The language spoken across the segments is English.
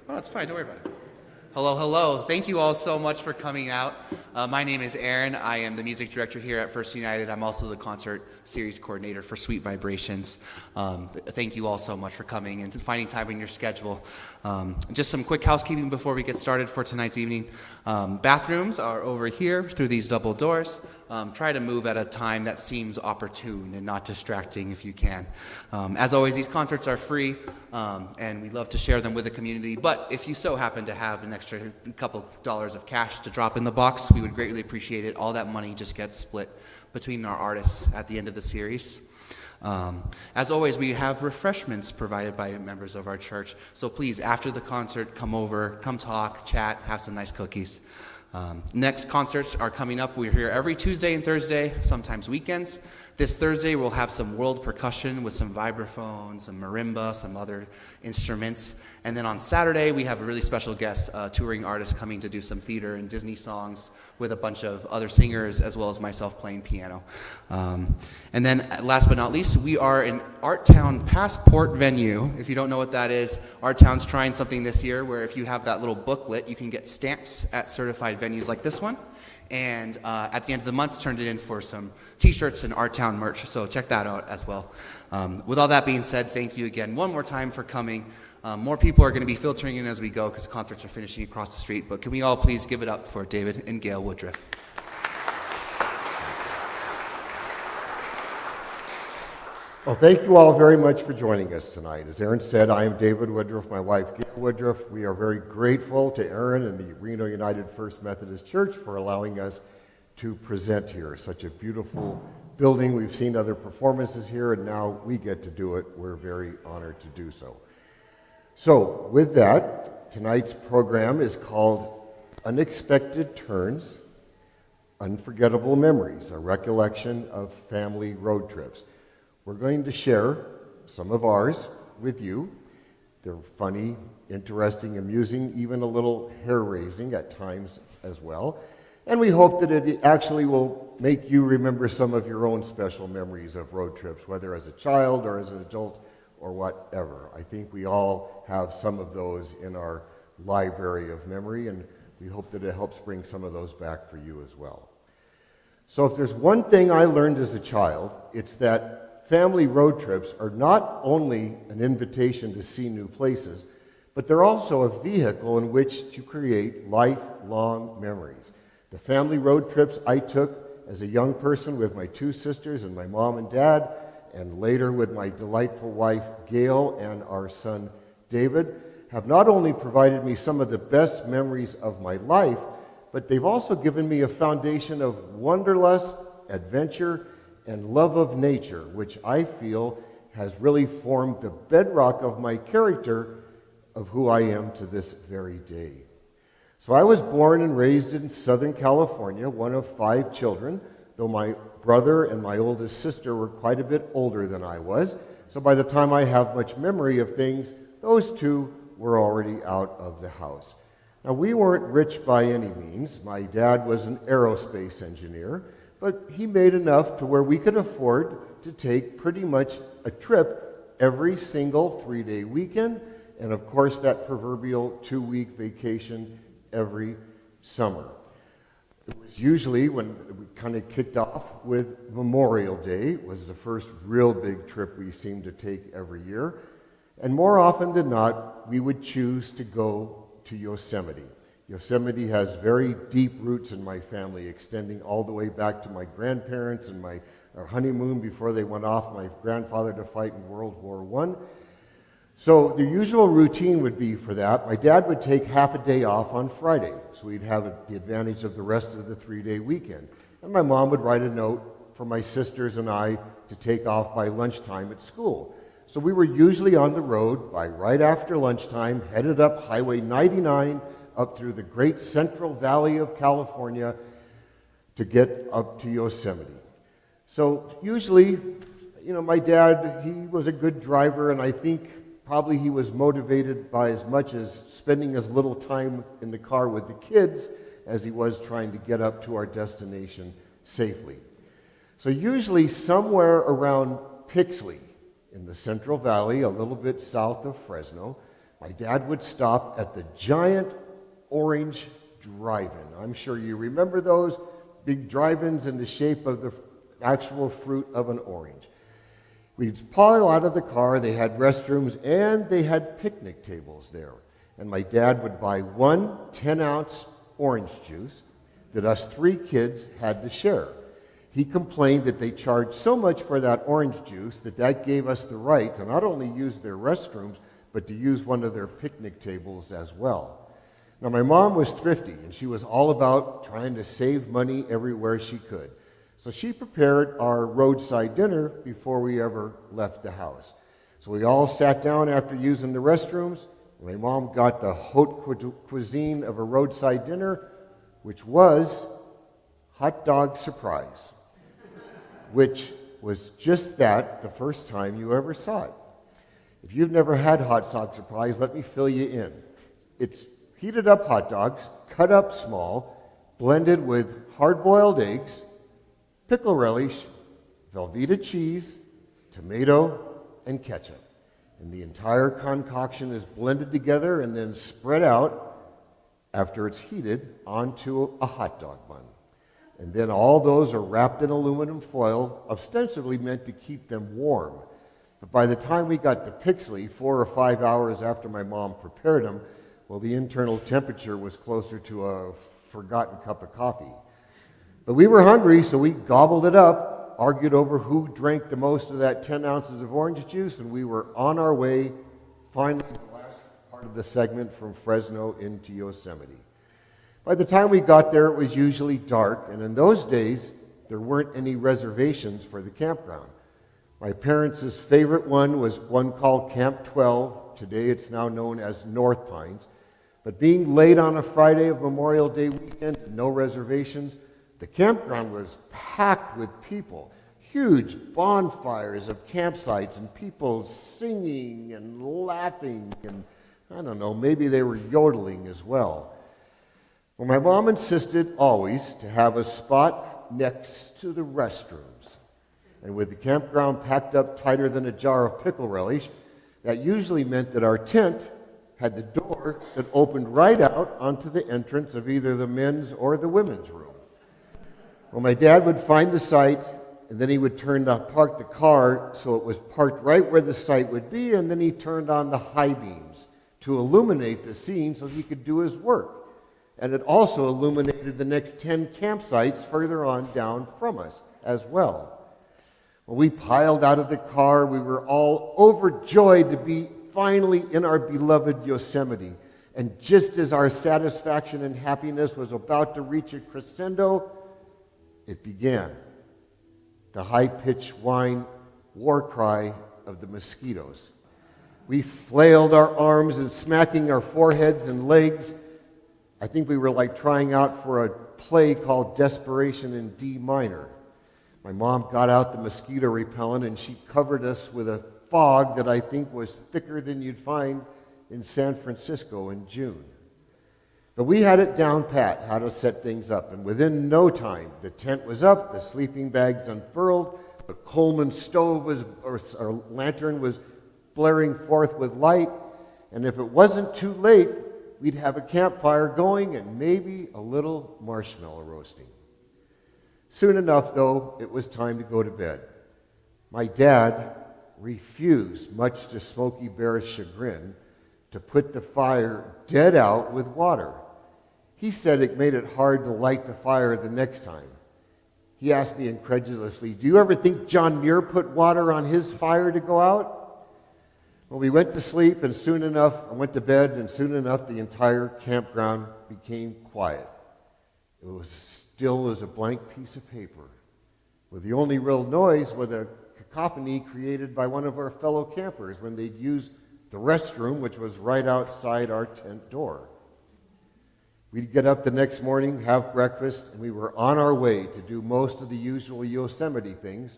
Oh, it's fine. Don't worry about it. Hello, hello. Thank you all so much for coming out. My name is Aaron. I am the music director here at First United. I'm also the concert series coordinator for Sweet Vibrations. Thank you all so much for coming and finding time in your schedule. Just some quick housekeeping before we get started for tonight's evening. Bathrooms are over here through these double doors. Try to move at a time that seems opportune and not distracting if you can. As always, these concerts are free, and we love to share them with the community. But if you so happen to have an extra couple dollars of cash to drop in the box, we would greatly appreciate it. All that money just gets split between our artists at the end of the series. As always, we have refreshments provided by members of our church. So please, after the concert, come over, come talk, chat, have some nice cookies. Next concerts are coming up. We're here every Tuesday and Thursday, sometimes weekends. This Thursday we'll have some world percussion with some vibraphone, some marimba, some other instruments. And then on Saturday we have a really special guest, touring artist coming to do some theater and Disney songs with a bunch of other singers as well as myself playing piano. And then last but not least, we are an Art Town Passport venue. If you don't know what that is, Art Town's trying something this year where if you have that little booklet, you can get stamps at certified venues like this one. And at the end of the month, turned it in for some t-shirts and Art Town merch, so check that out as well. With all that being said, thank you again one more time for coming. More people are going to be filtering in as we go because concerts are finishing across the street, but can we all please give it up for David and Gayle Woodruff. Well, thank you all very much for joining us tonight. As Aaron said, I am David Woodruff, my wife Gayle Woodruff. We are very grateful to Aaron and the Reno United First Methodist Church for allowing us to present here. Such a beautiful building. We've seen other performances here, and now we get to do it. We're very honored to do so. So, with that, tonight's program is called Unexpected Turns, Unforgettable Memories, a recollection of family road trips. We're going to share some of ours with you. They're funny, interesting, amusing, even a little hair-raising at times as well. And we hope that it actually will make you remember some of your own special memories of road trips, whether as a child or as an adult or whatever. I think we all have some of those in our library of memory, and we hope that it helps bring some of those back for you as well. So if there's one thing I learned as a child, it's that family road trips are not only an invitation to see new places, but they're also a vehicle in which to create lifelong memories. The family road trips I took as a young person with my two sisters and my mom and dad, and later with my delightful wife Gayle and our son David, have not only provided me some of the best memories of my life, but they've also given me a foundation of wanderlust, adventure, and love of nature, which I feel has really formed the bedrock of my character of who I am to this very day. So I was born and raised in Southern California, one of 5 children, though my brother and my oldest sister were quite a bit older than I was. So by the time I have much memory of things, those two were already out of the house. Now, we weren't rich by any means. My dad was an aerospace engineer, but he made enough to where we could afford to take pretty much a trip every single 3-day weekend, and of course that proverbial 2-week vacation every summer. It was usually when we kind of kicked off with Memorial Day, was the first real big trip we seemed to take every year, and more often than not, we would choose to go to Yosemite. Yosemite has very deep roots in my family, extending all the way back to my grandparents and our honeymoon before they went off, my grandfather to fight in World War I. So the usual routine would be for that, my dad would take half a day off on Friday, so we'd have the advantage of the rest of the 3-day weekend. And my mom would write a note for my sisters and I to take off by lunchtime at school. So we were usually on the road by right after lunchtime, headed up Highway 99, up through the great Central Valley of California to get up to Yosemite. So usually, my dad, he was a good driver, and I think probably he was motivated by as much as spending as little time in the car with the kids as he was trying to get up to our destination safely. So usually somewhere around Pixley in the Central Valley, a little bit south of Fresno, my dad would stop at the giant orange drive-in. I'm sure you remember those big drive-ins in the shape of the actual fruit of an orange. We'd pile out of the car. They had restrooms and they had picnic tables there. And my dad would buy one 10-ounce orange juice that us 3 kids had to share. He complained that they charged so much for that orange juice that gave us the right to not only use their restrooms, but to use one of their picnic tables as well. Now, my mom was thrifty, and she was all about trying to save money everywhere she could. So she prepared our roadside dinner before we ever left the house. So we all sat down after using the restrooms. My mom got the haute cuisine of a roadside dinner, which was hot dog surprise, which was just that the first time you ever saw it. If you've never had hot dog surprise, let me fill you in. It's heated up hot dogs, cut up small, blended with hard-boiled eggs, pickle relish, Velveeta cheese, tomato, and ketchup. And the entire concoction is blended together and then spread out after it's heated onto a hot dog bun. And then all those are wrapped in aluminum foil, ostensibly meant to keep them warm. But by the time we got to Pixley, 4 or 5 hours after my mom prepared them, well, the internal temperature was closer to a forgotten cup of coffee. But we were hungry, so we gobbled it up, argued over who drank the most of that 10 ounces of orange juice, and we were on our way, finally, to the last part of the segment from Fresno into Yosemite. By the time we got there, it was usually dark, and in those days, there weren't any reservations for the campground. My parents' favorite one was one called Camp 12. Today it's now known as North Pines. But being late on a Friday of Memorial Day weekend, no reservations, the campground was packed with people. Huge bonfires of campsites and people singing and laughing, and I don't know, maybe they were yodeling as well. Well, my mom insisted always to have a spot next to the restrooms. And with the campground packed up tighter than a jar of pickle relish, that usually meant that our tent had the door that opened right out onto the entrance of either the men's or the women's room. Well, my dad would find the site, and then he would park the car so it was parked right where the site would be, and then he turned on the high beams to illuminate the scene so he could do his work. And it also illuminated the next 10 campsites further on down from us as well. Well, we piled out of the car. We were all overjoyed to be finally in our beloved Yosemite. And just as our satisfaction and happiness was about to reach a crescendo, it began. The high-pitched whine war cry of the mosquitoes. We flailed our arms and smacking our foreheads and legs. I think we were like trying out for a play called Desperation in D minor. My mom got out the mosquito repellent and she covered us with a fog that I think was thicker than you'd find in San Francisco in June. But we had it down pat how to set things up, and within no time the tent was up, the sleeping bags unfurled, the Coleman stove or lantern was blaring forth with light, and if it wasn't too late, we'd have a campfire going and maybe a little marshmallow roasting. Soon enough, though, it was time to go to bed. My dad refused, much to Smokey Bear's chagrin, to put the fire dead out with water. He said it made it hard to light the fire the next time. He asked me incredulously, "Do you ever think John Muir put water on his fire to go out?" Well, we went to sleep, and soon enough, I went to bed, and soon enough, the entire campground became quiet. It was still as a blank piece of paper, with the only real noise was a cacophony created by one of our fellow campers when they'd use the restroom, which was right outside our tent door. We'd get up the next morning, have breakfast, and we were on our way to do most of the usual Yosemite things.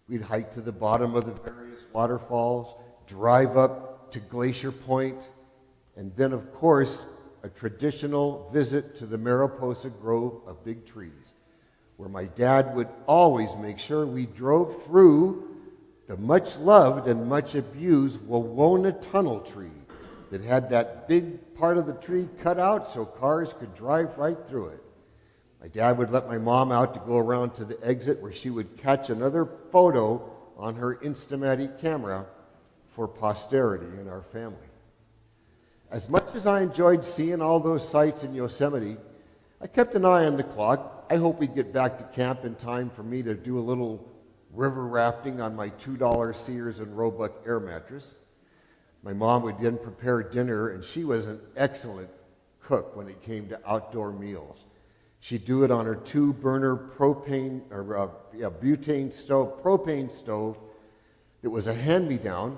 We'd hike to the bottom of the various waterfalls, drive up to Glacier Point, and then, of course, a traditional visit to the Mariposa Grove of big trees, where my dad would always make sure we drove through the much-loved and much-abused Wawona Tunnel tree, that had that big part of the tree cut out so cars could drive right through it. My dad would let my mom out to go around to the exit where she would catch another photo on her Instamatic camera for posterity in our family. As much as I enjoyed seeing all those sights in Yosemite, I kept an eye on the clock. I hope we'd get back to camp in time for me to do a little river rafting on my $2 Sears and Roebuck air mattress. My mom would then prepare dinner, and she was an excellent cook when it came to outdoor meals. She'd do it on her two-burner propane stove. It was a hand-me-down.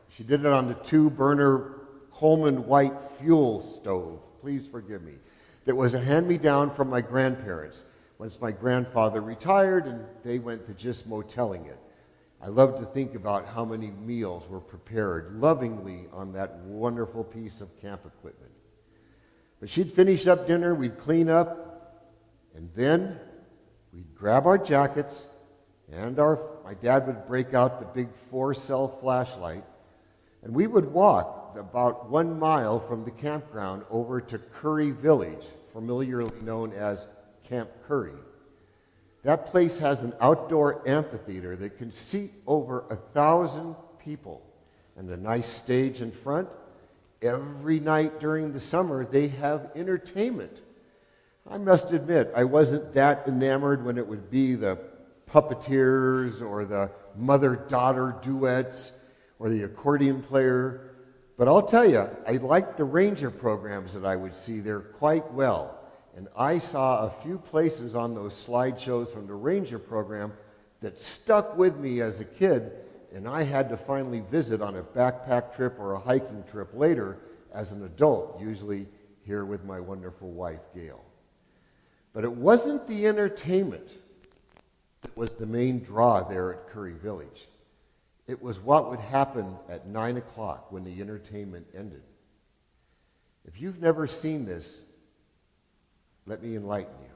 She did it on the two-burner Coleman White fuel stove. Please forgive me. That was a hand-me-down from my grandparents once my grandfather retired and they went to just moteling it. I love to think about how many meals were prepared lovingly on that wonderful piece of camp equipment. But she'd finish up dinner, we'd clean up, and then we'd grab our jackets, and my dad would break out the big 4-cell flashlight, and we would walk about 1 mile from the campground over to Curry Village, familiarly known as Camp Curry. That place has an outdoor amphitheater that can seat over 1,000 people and a nice stage in front. Every night during the summer, they have entertainment. I must admit, I wasn't that enamored when it would be the puppeteers or the mother-daughter duets or the accordion player. But I'll tell you, I liked the ranger programs that I would see there quite well. And I saw a few places on those slideshows from the ranger program that stuck with me as a kid, and I had to finally visit on a backpack trip or a hiking trip later as an adult, usually here with my wonderful wife, Gail. But it wasn't the entertainment that was the main draw there at Curry Village. It was what would happen at 9 o'clock when the entertainment ended. If you've never seen this, let me enlighten you.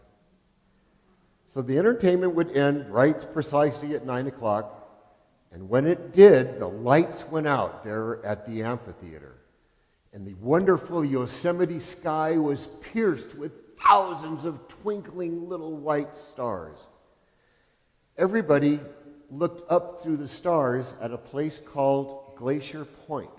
So the entertainment would end right precisely at 9 o'clock, and when it did, the lights went out there at the amphitheater, and the wonderful Yosemite sky was pierced with thousands of twinkling little white stars. Everybody looked up through the stars at a place called Glacier Point.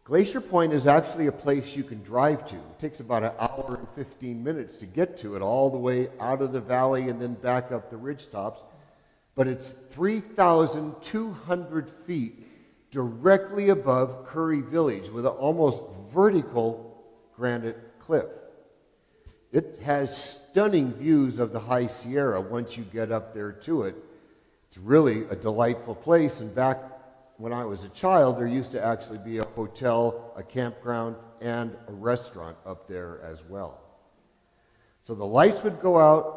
Glacier Point is actually a place you can drive to. It takes about an hour and 15 minutes to get to it, all the way out of the valley and then back up the ridgetops. But it's 3,200 feet directly above Curry Village with an almost vertical granite cliff. It has stunning views of the High Sierra once you get up there to it. It's really a delightful place, and back when I was a child, there used to actually be a hotel, a campground, and a restaurant up there as well. So the lights would go out,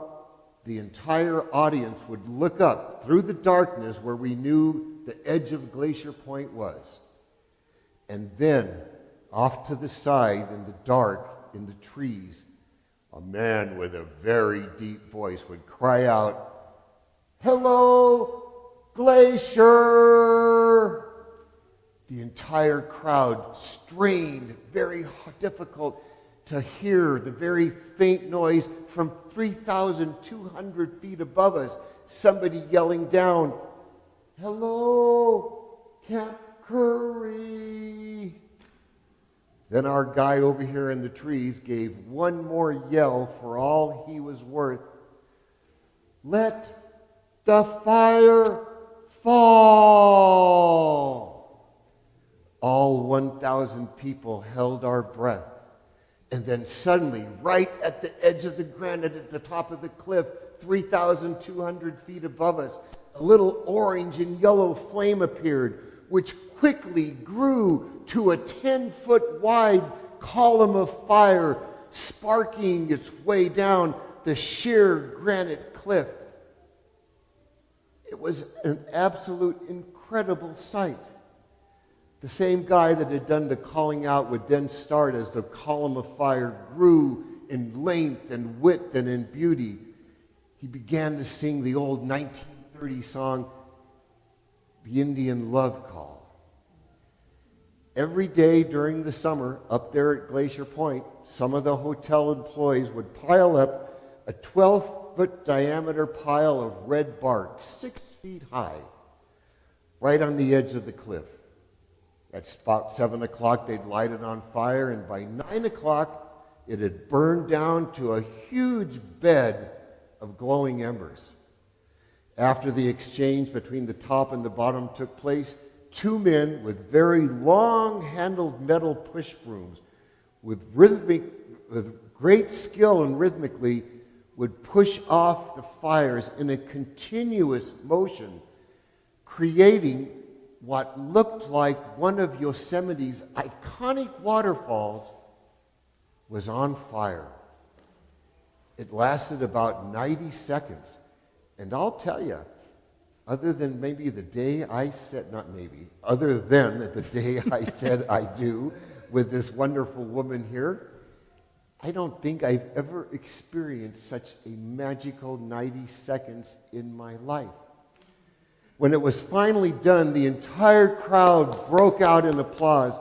the entire audience would look up through the darkness where we knew the edge of Glacier Point was. And then, off to the side in the dark, in the trees, a man with a very deep voice would cry out, "Hello, Glacier!" The entire crowd strained, very difficult to hear the very faint noise from 3,200 feet above us, somebody yelling down, "Hello, Camp Curry!" Then our guy over here in the trees gave one more yell for all he was worth. "Let the fire fall!" All 1,000 people held our breath. And then suddenly, right at the edge of the granite at the top of the cliff, 3,200 feet above us, a little orange and yellow flame appeared, which quickly grew to a 10-foot wide column of fire, sparking its way down the sheer granite cliff. It was an absolute incredible sight. The same guy that had done the calling out would then start as the column of fire grew in length and width and in beauty. He began to sing the old 1930 song, "The Indian Love Call." Every day during the summer, up there at Glacier Point, some of the hotel employees would pile up a 12-foot diameter pile of red bark, 6 feet high, right on the edge of the cliff. At about 7 o'clock, they'd light it on fire, and by 9 o'clock, it had burned down to a huge bed of glowing embers. After the exchange between the top and the bottom took place, 2 men with very long-handled metal push brooms with great skill and rhythmically would push off the fires in a continuous motion, creating what looked like one of Yosemite's iconic waterfalls was on fire. It lasted about 90 seconds. And I'll tell you, other than maybe the day I said, not maybe, other than the day I said I do with this wonderful woman here, I don't think I've ever experienced such a magical 90 seconds in my life. When it was finally done, the entire crowd broke out in applause.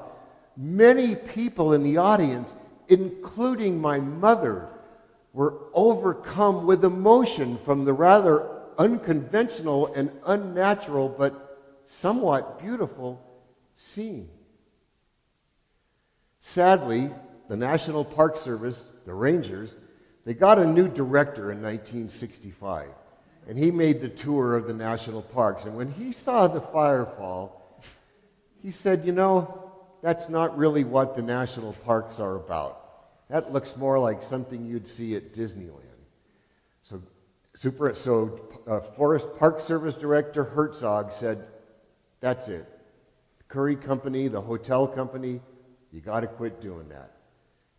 Many people in the audience, including my mother, were overcome with emotion from the rather unconventional and unnatural but somewhat beautiful scene. Sadly, the National Park Service, the Rangers, they got a new director in 1965, and he made the tour of the national parks. And when he saw the firefall, he said, you know, that's not really what the national parks are about. That looks more like something you'd see at Disneyland. Forest Park Service Director Herzog said, that's it. The Curry Company, the hotel company, you got to quit doing that.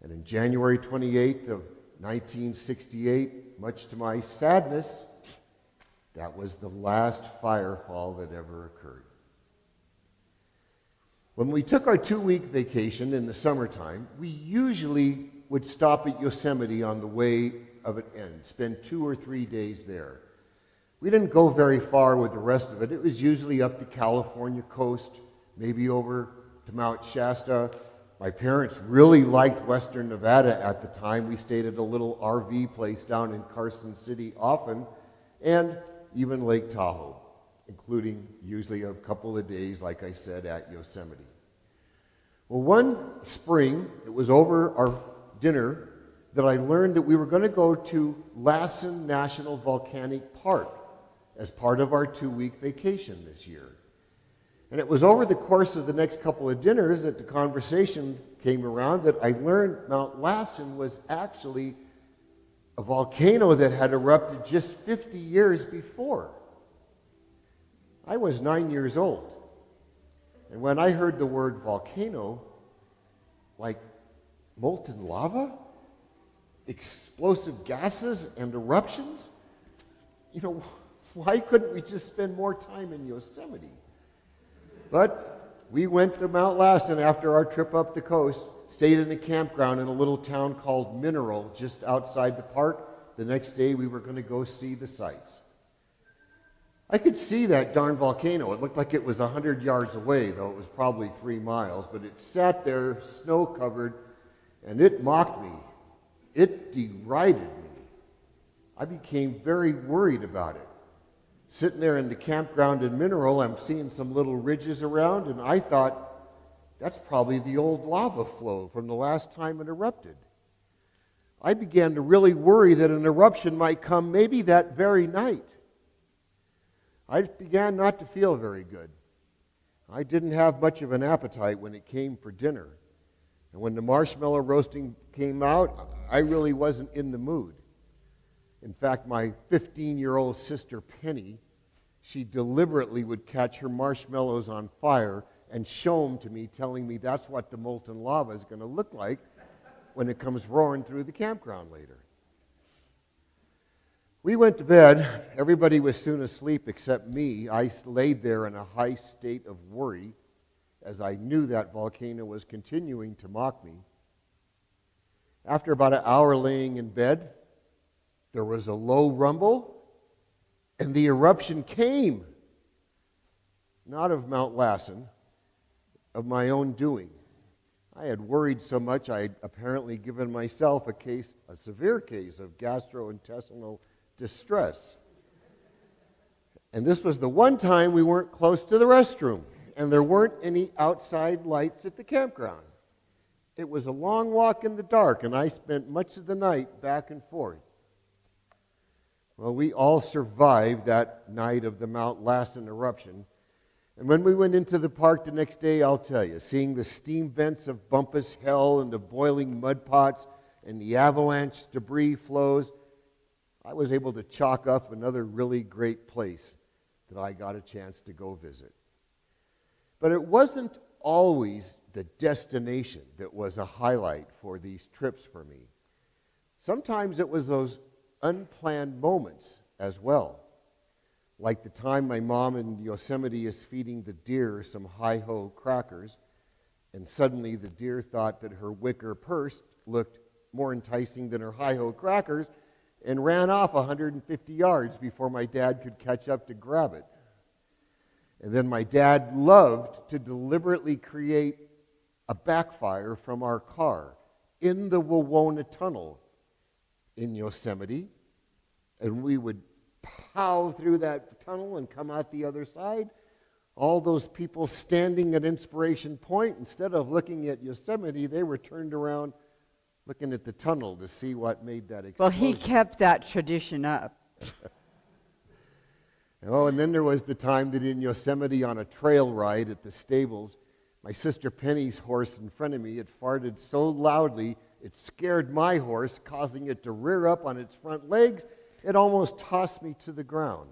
And in January 28th of 1968, much to my sadness, that was the last firefall that ever occurred. When we took our 2-week vacation in the summertime, we usually would stop at Yosemite on the way of an end, spend 2 or 3 days there. We didn't go very far with the rest of it. It was usually up the California coast, maybe over to Mount Shasta. My parents really liked Western Nevada at the time. We stayed at a little RV place down in Carson City often, and even Lake Tahoe, including usually a couple of days, like I said, at Yosemite. Well, one spring, it was over our dinner, that I learned that we were going to go to Lassen National Volcanic Park as part of our 2-week vacation this year. And it was over the course of the next couple of dinners that the conversation came around that I learned Mount Lassen was actually a volcano that had erupted just 50 years before. I was 9 years old. And when I heard the word volcano, like molten lava, explosive gases and eruptions, why couldn't we just spend more time in Yosemite? But we went to Mount Lassen after our trip up the coast, stayed in a campground in a little town called Mineral just outside the park. The next day we were going to go see the sights. I could see that darn volcano. It looked like it was 100 yards away, though it was probably 3 miles, but it sat there snow-covered, and it mocked me. It derided me. I became very worried about it. Sitting there in the campground in Mineral, I'm seeing some little ridges around, and I thought, that's probably the old lava flow from the last time it erupted. I began to really worry that an eruption might come maybe that very night. I began not to feel very good. I didn't have much of an appetite when it came for dinner. And when the marshmallow roasting came out, I really wasn't in the mood. In fact, my 15-year-old sister Penny, she deliberately would catch her marshmallows on fire and show them to me, telling me that's what the molten lava is going to look like when it comes roaring through the campground later. We went to bed. Everybody was soon asleep except me. I laid there in a high state of worry as I knew that volcano was continuing to mock me. After about an hour laying in bed, there was a low rumble, and the eruption came. Not of Mount Lassen. of my own doing. I had worried so much I had apparently given myself a severe case of gastrointestinal distress. And this was the one time we weren't close to the restroom, and there weren't any outside lights at the campground. It was a long walk in the dark, and I spent much of the night back and forth. Well, we all survived that night of the Mount Lassen eruption. And when we went into the park the next day, I'll tell you, seeing the steam vents of Bumpus Hell and the boiling mud pots and the avalanche debris flows, I was able to chalk up another really great place that I got a chance to go visit. But it wasn't always the destination that was a highlight for these trips for me. Sometimes it was those unplanned moments as well. Like the time my mom in Yosemite is feeding the deer some hi-ho crackers, and suddenly the deer thought that her wicker purse looked more enticing than her hi-ho crackers and ran off 150 yards before my dad could catch up to grab it. And then my dad loved to deliberately create a backfire from our car in the Wawona Tunnel in Yosemite, and we would pow through that tunnel and come out the other side. All those people standing at Inspiration Point, instead of looking at Yosemite, they were turned around looking at the tunnel to see what made that explosion. Well, he kept that tradition up. Oh, and then there was the time that in Yosemite on a trail ride at the stables, my sister Penny's horse in front of me had farted so loudly it scared my horse, causing it to rear up on its front legs. It almost tossed me to the ground.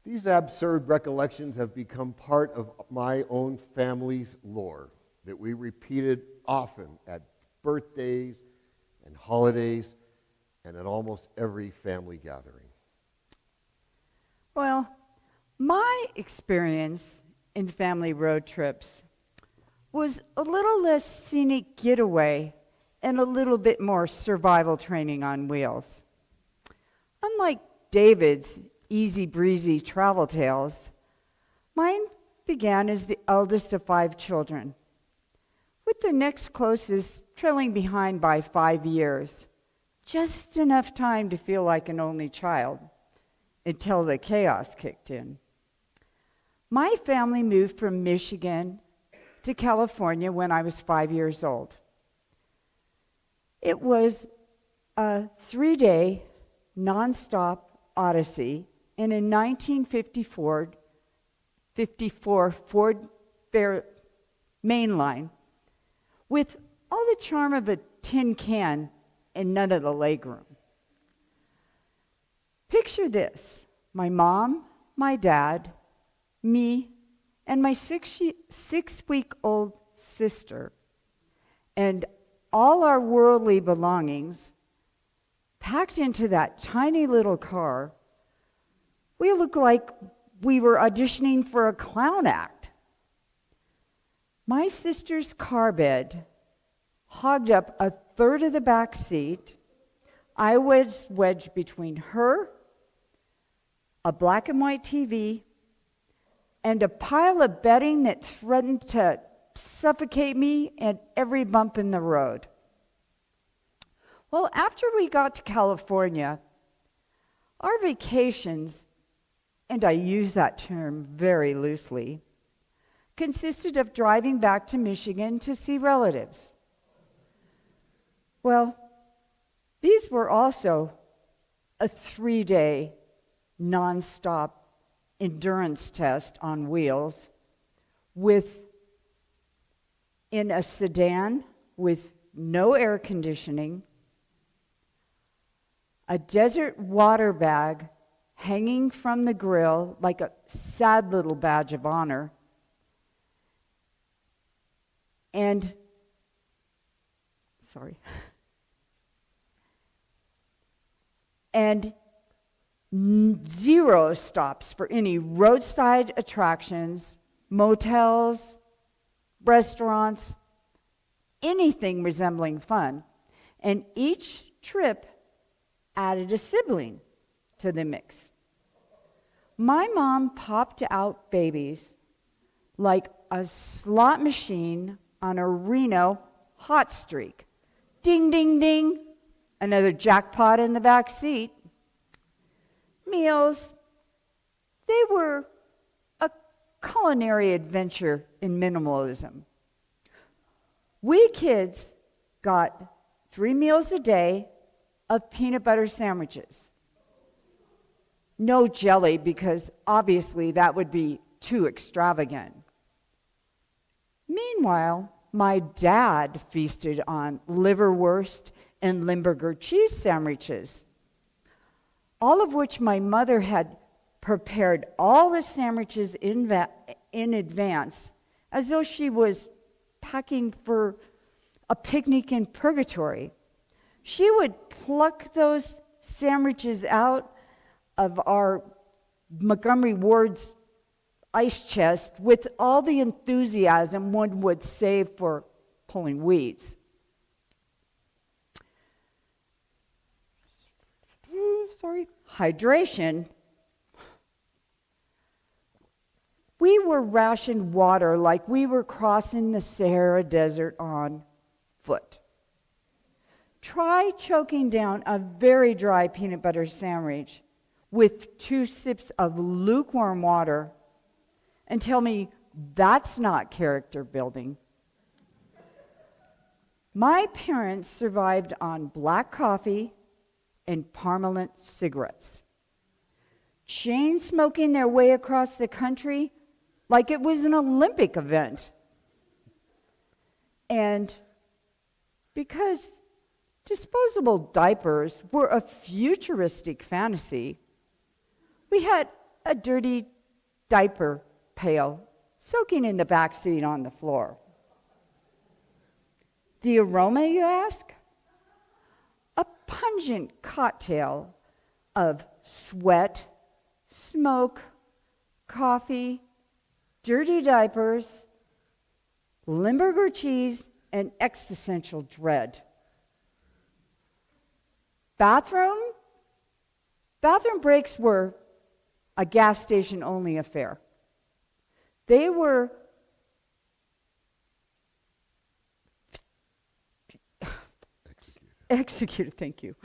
These absurd recollections have become part of my own family's lore that we repeated often at birthdays and holidays and at almost every family gathering. Well, my experience in family road trips was a little less scenic getaway and a little bit more survival training on wheels. Unlike David's easy breezy travel tales, mine began as the eldest of 5 children, with the next closest trailing behind by 5 years, just enough time to feel like an only child until the chaos kicked in. My family moved from Michigan to California when I was 5 years old. It was a 3-day nonstop odyssey in a 1954 Ford mainline with all the charm of a tin can and none of the legroom. Picture this: my mom, my dad, me, and my 6-week-old sister, and all our worldly belongings packed into that tiny little car. We looked like we were auditioning for a clown act. My sister's car bed hogged up a third of the back seat. I was wedged between her, a black and white TV, and a pile of bedding that threatened to suffocate me at every bump in the road. Well, after we got to California, our vacations, and I use that term very loosely, consisted of driving back to Michigan to see relatives. Well, these were also a 3-day nonstop endurance test on wheels in a sedan with no air conditioning, a desert water bag hanging from the grill like a sad little badge of honor, and zero stops for any roadside attractions, motels, restaurants, anything resembling fun. And each trip added a sibling to the mix. My mom popped out babies like a slot machine on a Reno hot streak. Ding, ding, ding. Another jackpot in the back seat. Meals, they were a culinary adventure in minimalism. We kids got 3 meals a day of peanut butter sandwiches. No jelly, because obviously that would be too extravagant. Meanwhile, my dad feasted on liverwurst and Limburger cheese sandwiches, all of which my mother had prepared all the sandwiches in advance, as though she was packing for a picnic in purgatory. She would pluck those sandwiches out of our Montgomery Ward's ice chest with all the enthusiasm one would save for pulling weeds. Hydration. We were rationed water like we were crossing the Sahara Desert on foot. Try choking down a very dry peanut butter sandwich with 2 sips of lukewarm water and tell me that's not character building. My parents survived on black coffee and Parmalat cigarettes, chain smoking their way across the country like it was an Olympic event. And because disposable diapers were a futuristic fantasy, we had a dirty diaper pail soaking in the back seat on the floor. The aroma, you ask? A pungent cocktail of sweat, smoke, coffee, dirty diapers, Limburger cheese, and existential dread. Bathroom breaks were a gas station only affair. They were executed, thank you.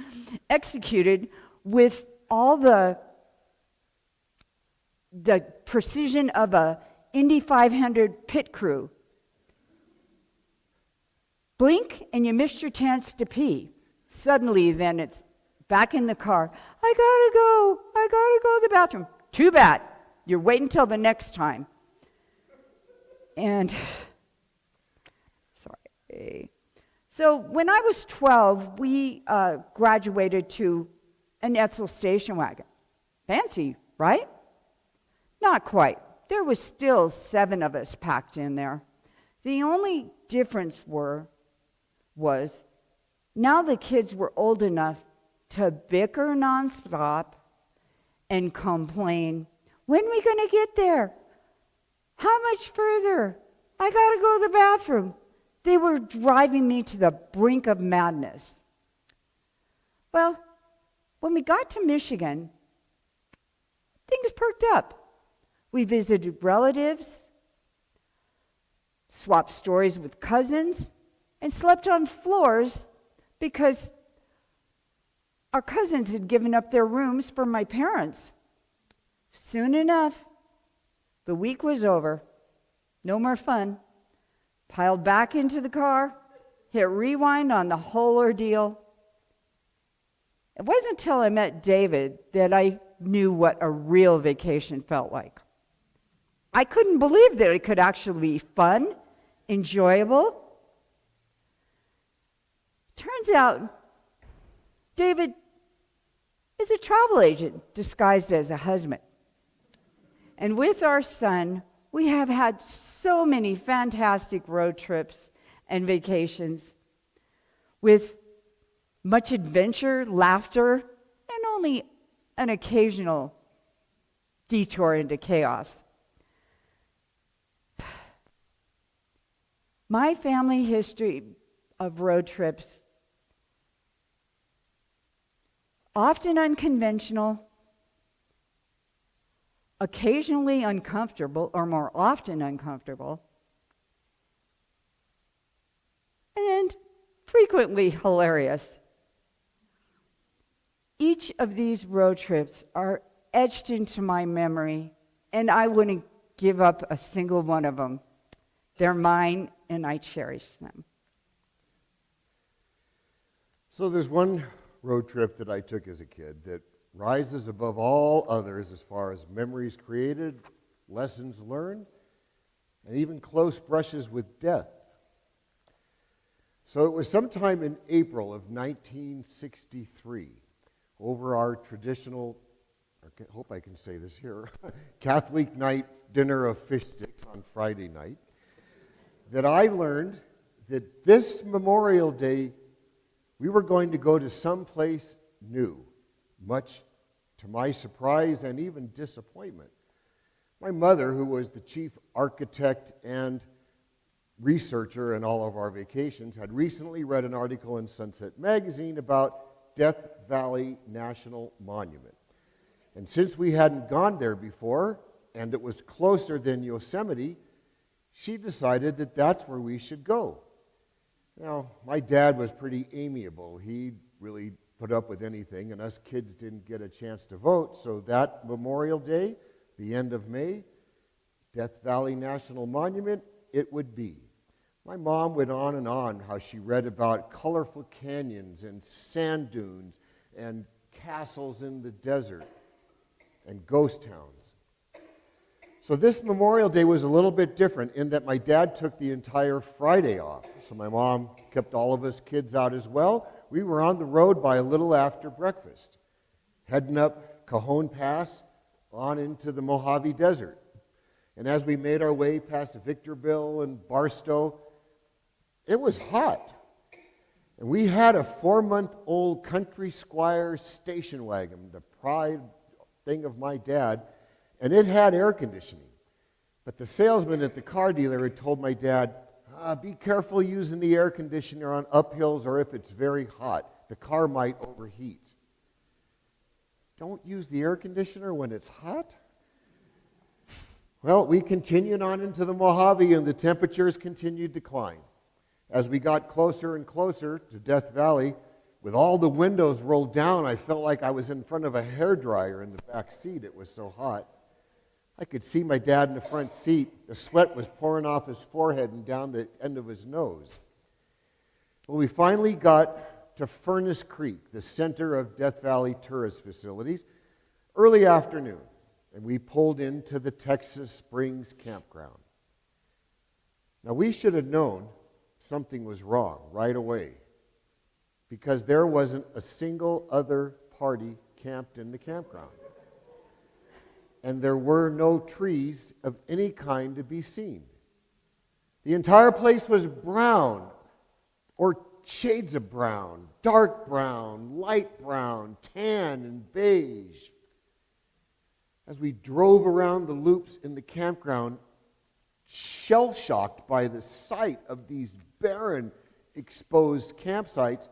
Executed with all the precision of a Indy 500 pit crew. Blink and you missed your chance to pee. Suddenly then it's back in the car. I gotta go to the bathroom. Too bad. You're waiting until the next time. And, sorry. So when I was 12, we graduated to an Etzel station wagon. Fancy, right? Not quite. There was still 7 of us packed in there. The only difference was now the kids were old enough to bicker nonstop and complain, when are we going to get there? How much further? I got to go to the bathroom. They were driving me to the brink of madness. Well, when we got to Michigan, things perked up. We visited relatives, swapped stories with cousins, and slept on floors because our cousins had given up their rooms for my parents. Soon enough, the week was over. No more fun. Piled back into the car, hit rewind on the whole ordeal. It wasn't until I met David that I knew what a real vacation felt like. I couldn't believe that it could actually be fun, enjoyable. Turns out, David is a travel agent disguised as a husband. And with our son, we have had so many fantastic road trips and vacations with much adventure, laughter, and only an occasional detour into chaos. My family history of road trips, often unconventional, occasionally uncomfortable, or more often uncomfortable, frequently hilarious. Each of these road trips are etched into my memory, and I wouldn't give up a single one of them. They're mine, and I cherish them. So there's one road trip that I took as a kid that rises above all others as far as memories created, lessons learned, and even close brushes with death. So it was sometime in April of 1963, over our traditional, I hope I can say this here, Catholic night dinner of fish sticks on Friday night, that I learned that this Memorial Day we were going to go to someplace new, much to my surprise and even disappointment. My mother, who was the chief architect and researcher in all of our vacations, had recently read an article in Sunset Magazine about Death Valley National Monument. And since we hadn't gone there before, and it was closer than Yosemite, she decided that that's where we should go. Now, my dad was pretty amiable. He really put up with anything, and us kids didn't get a chance to vote. So that Memorial Day, the end of May, Death Valley National Monument, it would be. My mom went on and on how she read about colorful canyons and sand dunes and castles in the desert and ghost towns. So this Memorial Day was a little bit different in that my dad took the entire Friday off. So my mom kept all of us kids out as well. We were on the road by a little after breakfast, heading up Cajon Pass on into the Mojave Desert. And as we made our way past Victorville and Barstow, it was hot. And we had a 4-month-old Country Squire station wagon, the pride thing of my dad, and it had air conditioning. But the salesman at the car dealer had told my dad, be careful using the air conditioner on uphills or if it's very hot. The car might overheat. Don't use the air conditioner when it's hot? Well, we continued on into the Mojave and the temperatures continued to climb. As we got closer and closer to Death Valley, with all the windows rolled down, I felt like I was in front of a hairdryer in the back seat. It was so hot. I could see my dad in the front seat. The sweat was pouring off his forehead and down the end of his nose. Well, we finally got to Furnace Creek, the center of Death Valley tourist facilities, early afternoon, and we pulled into the Texas Springs campground. Now, we should have known something was wrong right away because there wasn't a single other party camped in the campground. And there were no trees of any kind to be seen. The entire place was brown, or shades of brown, dark brown, light brown, tan, and beige. As we drove around the loops in the campground, shell-shocked by the sight of these barren, exposed campsites,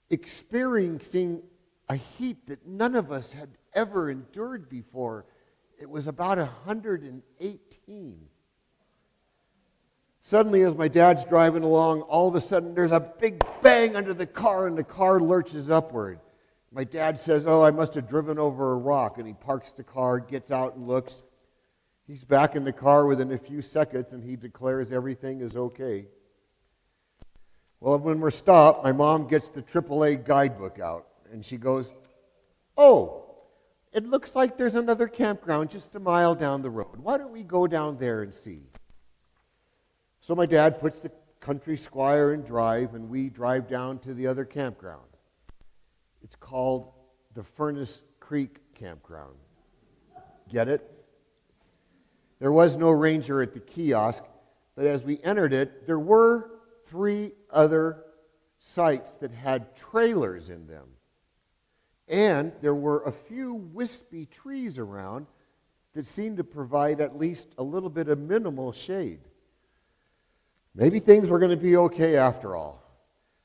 experiencing a heat that none of us had ever endured before. It was about 118. Suddenly, as my dad's driving along, all of a sudden there's a big bang under the car and the car lurches upward. My dad says, I must have driven over a rock, and he parks the car, gets out and looks. He's back in the car within a few seconds and he declares everything is okay. Well, when we're stopped, my mom gets the AAA guidebook out and she goes, it looks like there's another campground just a mile down the road. Why don't we go down there and see? So my dad puts the Country Squire in drive, and we drive down to the other campground. It's called the Furnace Creek Campground. Get it? There was no ranger at the kiosk, but as we entered it, there were 3 other sites that had trailers in them. And there were a few wispy trees around that seemed to provide at least a little bit of minimal shade. Maybe things were going to be okay after all.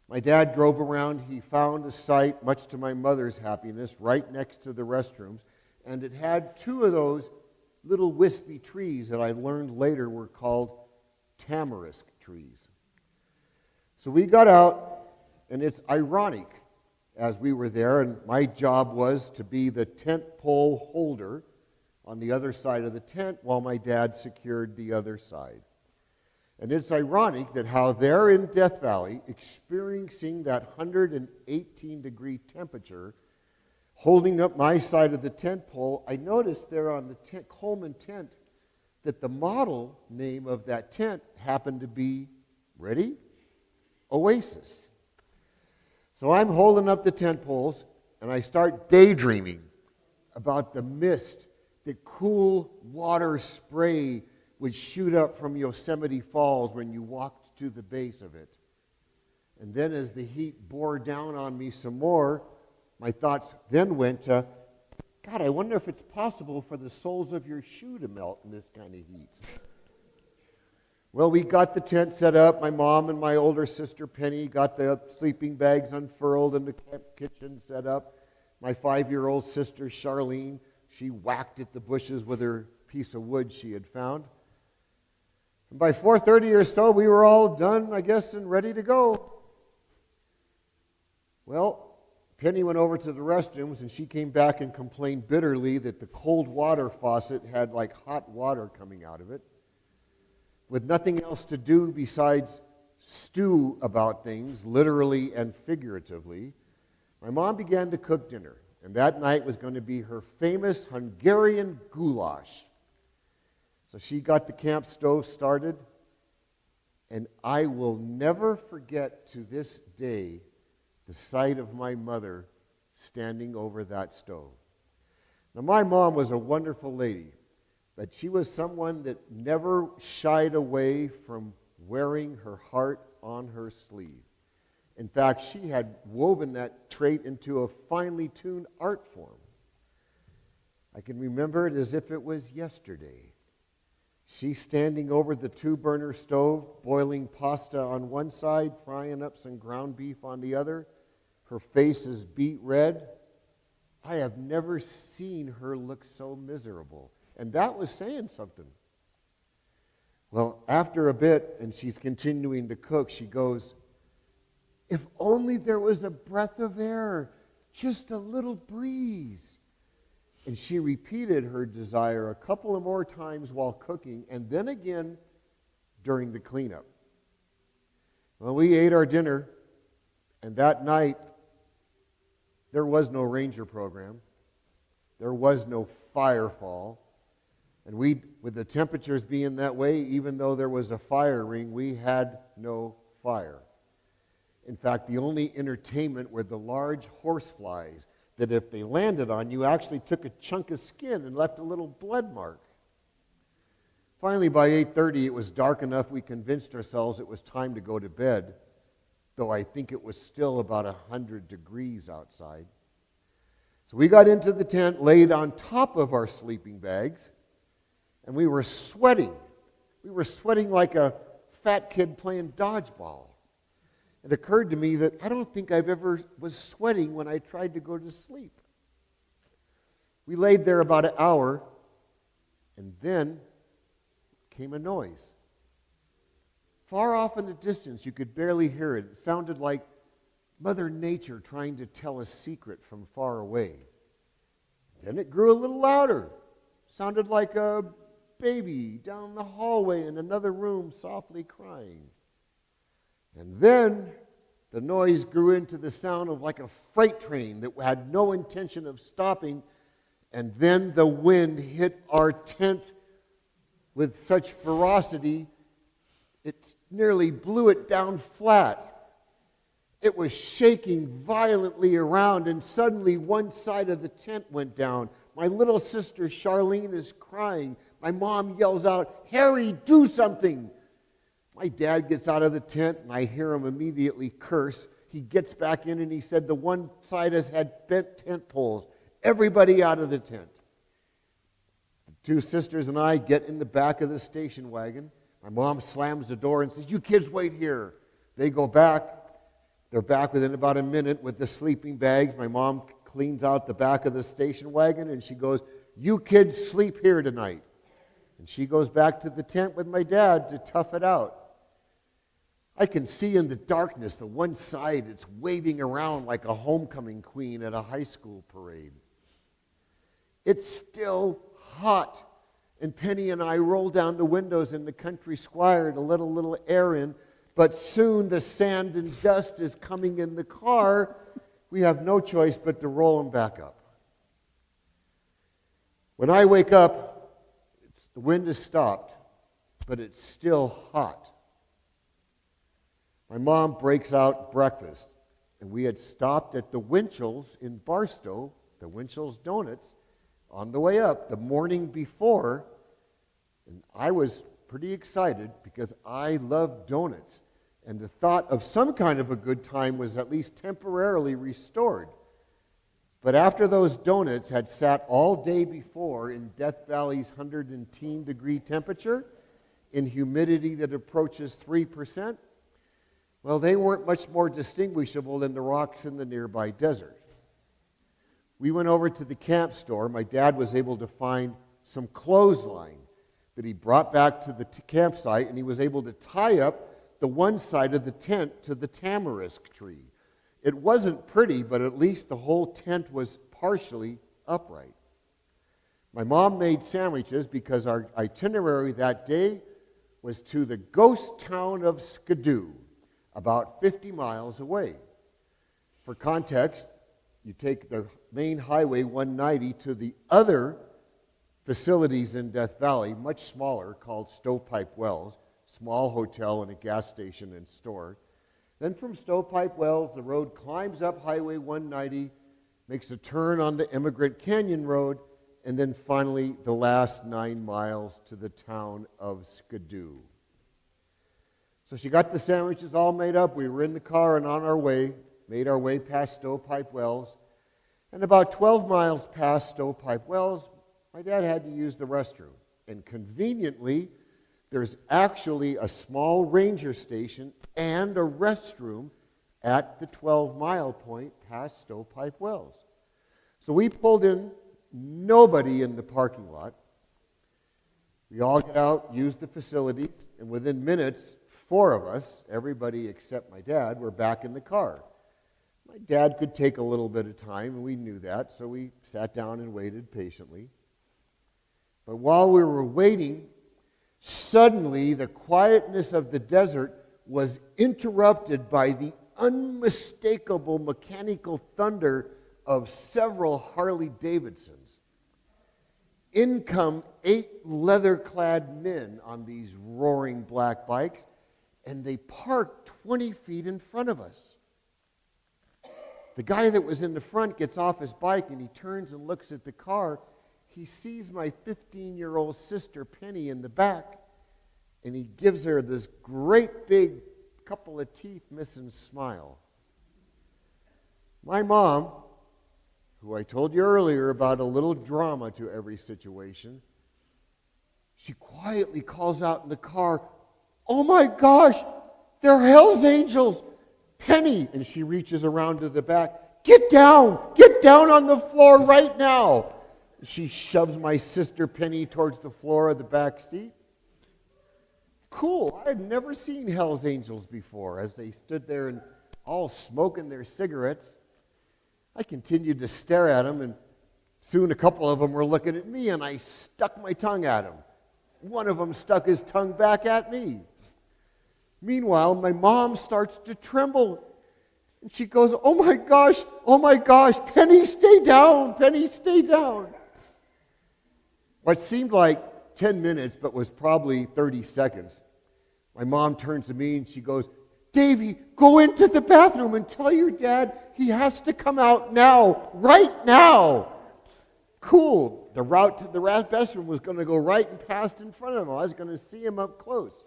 My dad drove around. He found a site, much to my mother's happiness, right next to the restrooms. And it had 2 of those little wispy trees that I learned later were called tamarisk trees. So we got out And it's ironic, as we were there, and my job was to be the tent pole holder on the other side of the tent while my dad secured the other side. And it's ironic that how they're in Death Valley, experiencing that 118-degree temperature, holding up my side of the tent pole, I noticed there on the Coleman tent that the model name of that tent happened to be, ready? Oasis. So I'm holding up the tent poles, and I start daydreaming about the mist, the cool water spray would shoot up from Yosemite Falls when you walked to the base of it. And then as the heat bore down on me some more, my thoughts then went to, God, I wonder if it's possible for the soles of your shoe to melt in this kind of heat. Well, we got the tent set up. My mom and my older sister Penny got the sleeping bags unfurled and the kitchen set up. My 5-year-old sister Charlene, she whacked at the bushes with her piece of wood she had found. And by 4:30 or so, we were all done, I guess, and ready to go. Well, Penny went over to the restrooms, and she came back and complained bitterly that the cold water faucet had like hot water coming out of it. With nothing else to do besides stew about things, literally and figuratively, my mom began to cook dinner. And that night was going to be her famous Hungarian goulash. So she got the camp stove started, and I will never forget to this day the sight of my mother standing over that stove. Now, my mom was a wonderful lady, but she was someone that never shied away from wearing her heart on her sleeve. In fact, she had woven that trait into a finely tuned art form. I can remember it as if it was yesterday. She standing over the 2-burner stove, boiling pasta on one side, frying up some ground beef on the other. Her face is beet red. I have never seen her look so miserable. And that was saying something. Well, after a bit, and she's continuing to cook, she goes, if only there was a breath of air, just a little breeze. And she repeated her desire a couple of more times while cooking, and then again during the cleanup. Well, we ate our dinner, and that night, there was no ranger program. There was no firefall. And we, with the temperatures being that way, even though there was a fire ring, we had no fire. In fact, the only entertainment were the large horseflies that if they landed on you, actually took a chunk of skin and left a little blood mark. Finally, by 8:30, it was dark enough we convinced ourselves it was time to go to bed, though I think it was still about 100 degrees outside. So we got into the tent, laid on top of our sleeping bags, and we were sweating. We were sweating like a fat kid playing dodgeball. It occurred to me that I don't think I've ever was sweating when I tried to go to sleep. We laid there about an hour, and then came a noise. Far off in the distance, you could barely hear it. It sounded like Mother Nature trying to tell a secret from far away. Then it grew a little louder. Sounded like a baby down the hallway in another room softly crying. And then the noise grew into the sound of like a freight train that had no intention of stopping. And then the wind hit our tent with such ferocity, it nearly blew it down flat. It was shaking violently around, and suddenly one side of the tent went down. My little sister Charlene is crying. My mom yells out, "Harry, do something!" My dad gets out of the tent, and I hear him immediately curse. He gets back in, and he said the one side has had bent tent poles. Everybody out of the tent. The 2 sisters and I get in the back of the station wagon. My mom slams the door and says, "You kids wait here." They go back. They're back within about a minute with the sleeping bags. My mom cleans out the back of the station wagon, and she goes, "You kids sleep here tonight." And she goes back to the tent with my dad to tough it out. I can see in the darkness the one side it's waving around like a homecoming queen at a high school parade. It's still hot, and Penny and I roll down the windows in the country squire to let a little air in, but soon the sand and dust is coming in the car. We have no choice but to roll them back up. When I wake up, the wind has stopped, but it's still hot. My mom breaks out breakfast, and we had stopped at the Winchell's in Barstow, the Winchell's Donuts, on the way up the morning before, and I was pretty excited because I love donuts, and the thought of some kind of a good time was at least temporarily restored. But after those donuts had sat all day before in Death Valley's 110-degree temperature, in humidity that approaches 3%, well, they weren't much more distinguishable than the rocks in the nearby desert. We went over to the camp store. My dad was able to find some clothesline that he brought back to the campsite, and he was able to tie up the one side of the tent to the tamarisk tree. It wasn't pretty, but at least the whole tent was partially upright. My mom made sandwiches because our itinerary that day was to the ghost town of Skidoo, about 50 miles away. For context, you take the main highway 190 to the other facilities in Death Valley, much smaller, called Stovepipe Wells, small hotel and a gas station and store. Then from Stovepipe Wells, the road climbs up Highway 190, makes a turn on the Immigrant Canyon Road, and then finally the last 9 miles to the town of Skidoo. So she got the sandwiches all made up. We were in the car and on our way, made our way past Stovepipe Wells. And about 12 miles past Stovepipe Wells, my dad had to use the restroom. And conveniently, there's actually a small ranger station and a restroom at the 12-mile point past Stovepipe Wells. So we pulled in, nobody in the parking lot. We all get out, use the facilities, and within minutes, 4 of us, everybody except my dad, were back in the car. My dad could take a little bit of time, and we knew that, so we sat down and waited patiently. But while we were waiting, suddenly the quietness of the desert was interrupted by the unmistakable mechanical thunder of several Harley Davidsons. In come 8 leather-clad men on these roaring black bikes, and they parked 20 feet in front of us. The guy that was in the front gets off his bike and he turns and looks at the car. He sees my 15-year-old sister Penny in the back, and he gives her this great big couple of teeth missing smile. My mom, who I told you earlier about a little drama to every situation, she quietly calls out in the car, "Oh my gosh, they're Hell's Angels! Penny!" And she reaches around to the back. Get down on the floor right now!" She shoves my sister Penny towards the floor of the back seat. Cool, I had never seen Hell's Angels before as they stood there and all smoking their cigarettes. I continued to stare at them, and soon a couple of them were looking at me, and I stuck my tongue at them. One of them stuck his tongue back at me. Meanwhile, my mom starts to tremble, and she goes, oh my gosh, Penny, stay down, Penny, stay down." What seemed like 10 minutes, but was probably 30 seconds, my mom turns to me and she goes, "Davy, go into the bathroom and tell your dad he has to come out now, right now." Cool. The route to the bathroom was going to go right and past in front of him. I was going to see him up close.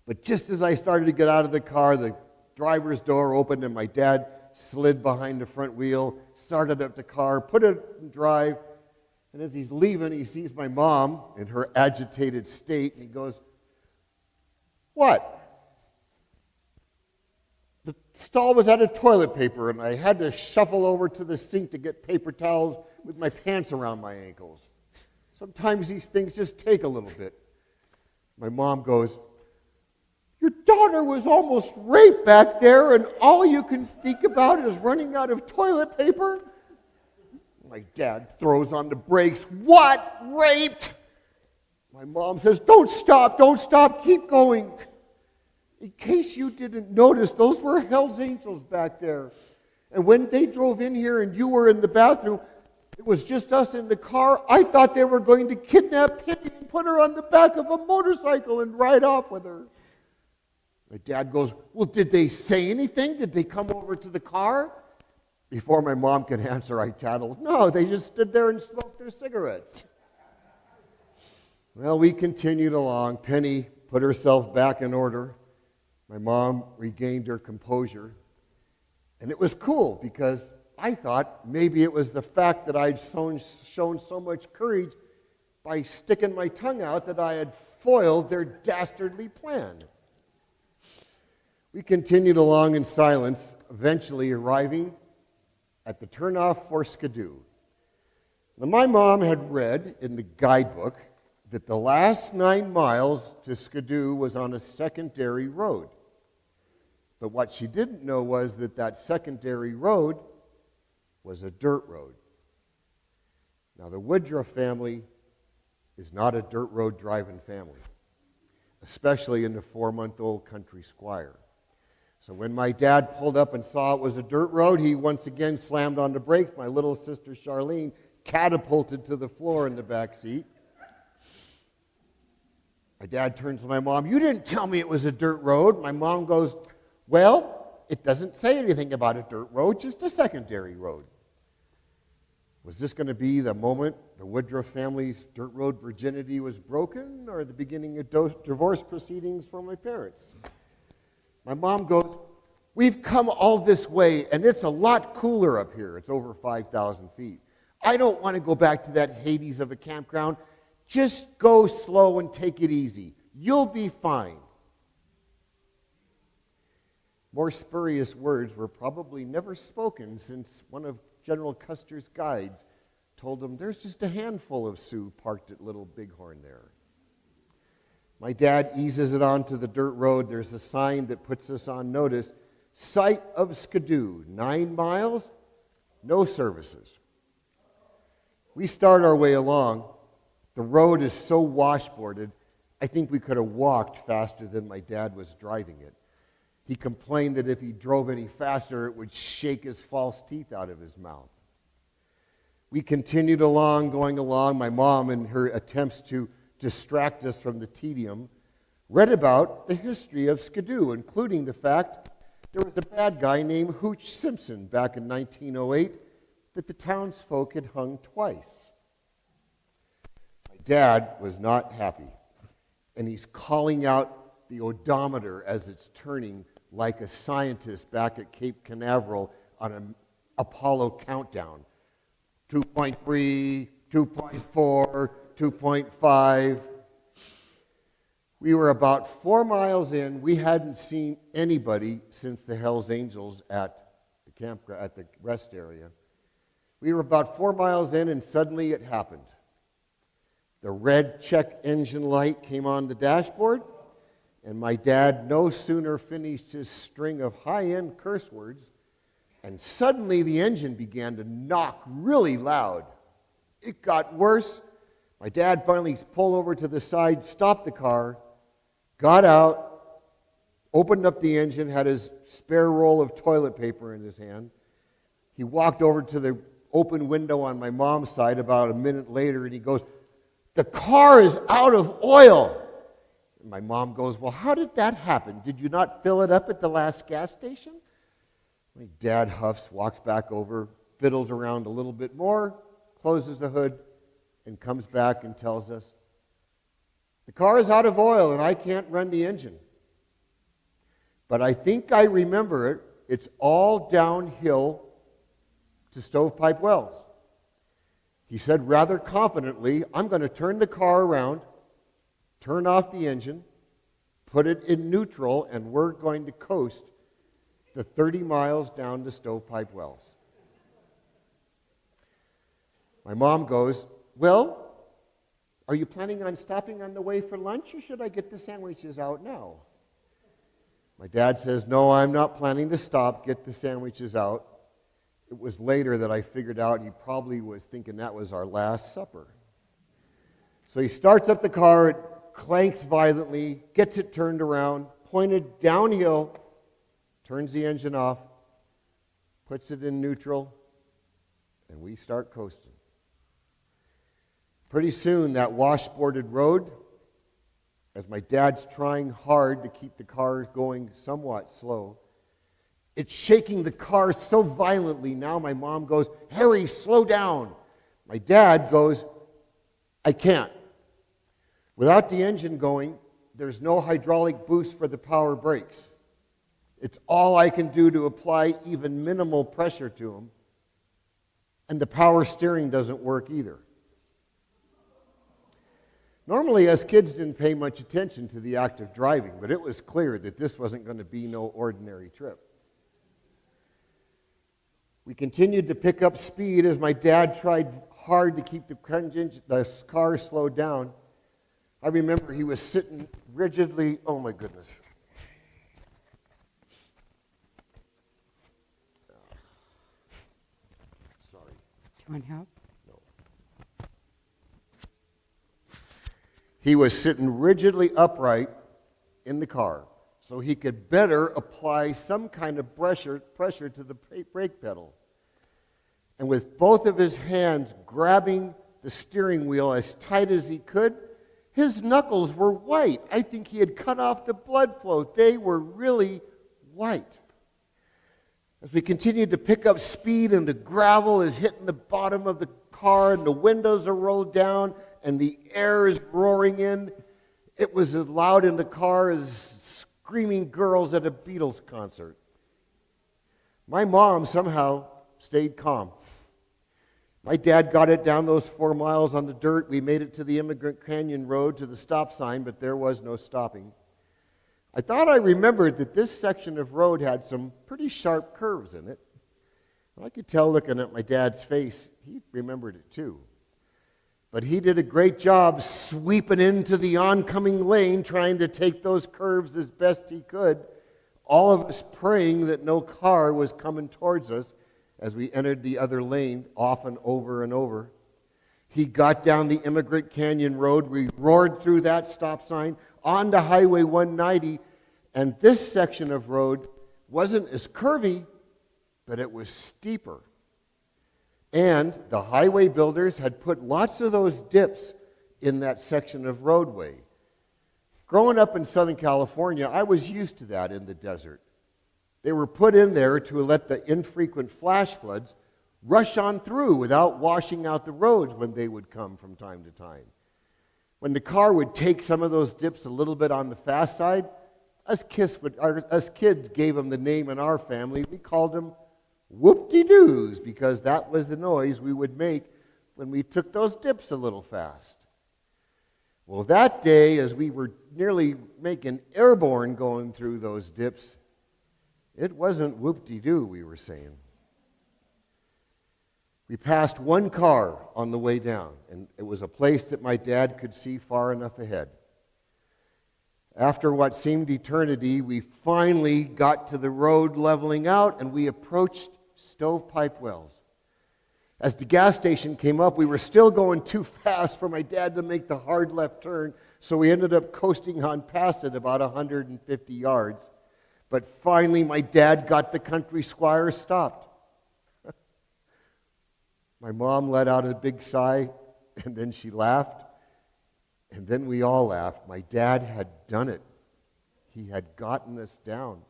But just as I started to get out of the car, the driver's door opened and my dad slid behind the front wheel, started up the car, put it in drive, and as he's leaving, he sees my mom in her agitated state, and he goes, "What?" The stall was out of toilet paper, and I had to shuffle over to the sink to get paper towels with my pants around my ankles. Sometimes these things just take a little bit. My mom goes, Your daughter was almost raped back there, and all you can think about is running out of toilet paper? My dad throws on the brakes. What? Raped? My mom says, don't stop, keep going. In case you didn't notice, those were Hell's Angels back there. And when they drove in here and you were in the bathroom, it was just us in the car. I thought they were going to kidnap Penny and put her on the back of a motorcycle and ride off with her. My dad goes, well, did they say anything? Did they come over to the car? Before my mom could answer, I tattled, no, they just stood there and smoked their cigarettes. Well, we continued along. Penny put herself back in order. My mom regained her composure. And it was cool because I thought maybe it was the fact that I'd shown so much courage by sticking my tongue out that I had foiled their dastardly plan. We continued along in silence, eventually arriving at the turnoff for Skidoo. Now, my mom had read in the guidebook that the last 9 miles to Skidoo was on a secondary road. But what she didn't know was that that secondary road was a dirt road. Now, the Woodruff family is not a dirt road driving family, especially in the 4-month-old country squire. So when my dad pulled up and saw it was a dirt road, he once again slammed on the brakes. My little sister Charlene catapulted to the floor in the back seat. My dad turns to my mom, you didn't tell me it was a dirt road. My mom goes, well, it doesn't say anything about a dirt road, just a secondary road. Was this going to be the moment the Woodruff family's dirt road virginity was broken, or the beginning of divorce proceedings for my parents? My mom goes, we've come all this way, and it's a lot cooler up here. It's over 5,000 feet. I don't want to go back to that Hades of a campground. Just go slow and take it easy. You'll be fine. More spurious words were probably never spoken since one of General Custer's guides told him there's just a handful of Sioux parked at Little Bighorn there. My dad eases it onto the dirt road. There's a sign that puts us on notice. Site of Skidoo, 9 miles, no services. We start our way along. The road is so washboarded, I think we could have walked faster than my dad was driving it. He complained that if he drove any faster, it would shake his false teeth out of his mouth. We continued along, going along. My mom, in her attempts to distract us from the tedium, read about the history of Skidoo, including the fact there was a bad guy named Hooch Simpson back in 1908 that the townsfolk had hung twice. My dad was not happy, and he's calling out the odometer as it's turning like a scientist back at Cape Canaveral on an Apollo countdown. 2.3, 2.4, 2.5. We were about 4 miles in. We hadn't seen anybody since the Hells Angels at the campground, at the rest area. We were about 4 miles in, and suddenly it happened. The red check engine light came on the dashboard, and my dad no sooner finished his string of high-end curse words, and suddenly the engine began to knock really loud. It got worse. My dad finally pulled over to the side, stopped the car, got out, opened up the engine, had his spare roll of toilet paper in his hand. He walked over to the open window on my mom's side about a minute later, and he goes, "The car is out of oil." And my mom goes, "Well, how did that happen? Did you not fill it up at the last gas station?" My dad huffs, walks back over, fiddles around a little bit more, closes the hood, and comes back and tells us, "The car is out of oil and I can't run the engine. But I think I remember it. It's all downhill to Stovepipe Wells." He said rather confidently, "I'm going to turn the car around, turn off the engine, put it in neutral, and we're going to coast the 30 miles down to Stovepipe Wells." My mom goes, "Well, are you planning on stopping on the way for lunch, or should I get the sandwiches out now?" My dad says, no, I'm not planning to stop. Get the sandwiches out. It was later that I figured out he probably was thinking that was our last supper. So he starts up the car, it clanks violently, gets it turned around, pointed downhill, turns the engine off, puts it in neutral, and we start coasting. Pretty soon, that washboarded road, as my dad's trying hard to keep the car going somewhat slow, it's shaking the car so violently now my mom goes, Harry, slow down. My dad goes, I can't. Without the engine going, there's no hydraulic boost for the power brakes. It's all I can do to apply even minimal pressure to them. And the power steering doesn't work either. Normally, us kids didn't pay much attention to the act of driving, but it was clear that this wasn't going to be no ordinary trip. We continued to pick up speed as my dad tried hard to keep the car slowed down. I remember he was sitting rigidly, oh my goodness. Sorry. Do you want help? He was sitting rigidly upright in the car so he could better apply some kind of pressure to the brake pedal. And with both of his hands grabbing the steering wheel as tight as he could, his knuckles were white. I think he had cut off the blood flow. They were really white. As we continued to pick up speed and the gravel is hitting the bottom of the car and the windows are rolled down and the air is roaring in, it was as loud in the car as screaming girls at a Beatles concert. My mom somehow stayed calm. My dad got it down those 4 miles on the dirt. We made it to the Immigrant Canyon Road to the stop sign, but there was no stopping. I thought I remembered that this section of road had some pretty sharp curves in it. I could tell looking at my dad's face, he remembered it too. But he did a great job sweeping into the oncoming lane, trying to take those curves as best he could, all of us praying that no car was coming towards us as we entered the other lane, often over and over. He got down the Immigrant Canyon Road. We roared through that stop sign onto Highway 190, and this section of road wasn't as curvy, but it was steeper. And the highway builders had put lots of those dips in that section of roadway. Growing up in Southern California, I was used to that in the desert. They were put in there to let the infrequent flash floods rush on through without washing out the roads when they would come from time to time. When the car would take some of those dips a little bit on the fast side, us kids gave them the name in our family. We called them whoop-de-doos, because that was the noise we would make when we took those dips a little fast. Well, that day, as we were nearly making airborne going through those dips, it wasn't whoop-de-doo we were saying. We passed one car on the way down, and it was a place that my dad could see far enough ahead. After what seemed eternity, we finally got to the road leveling out, and we approached stovepipe wells. As the gas station came up, we were still going too fast for my dad to make the hard left turn, so we ended up coasting on past it about 150 yards. But finally, my dad got the country squire stopped. My mom let out a big sigh, and then she laughed, and then we all laughed. My dad had done it. He had gotten us down.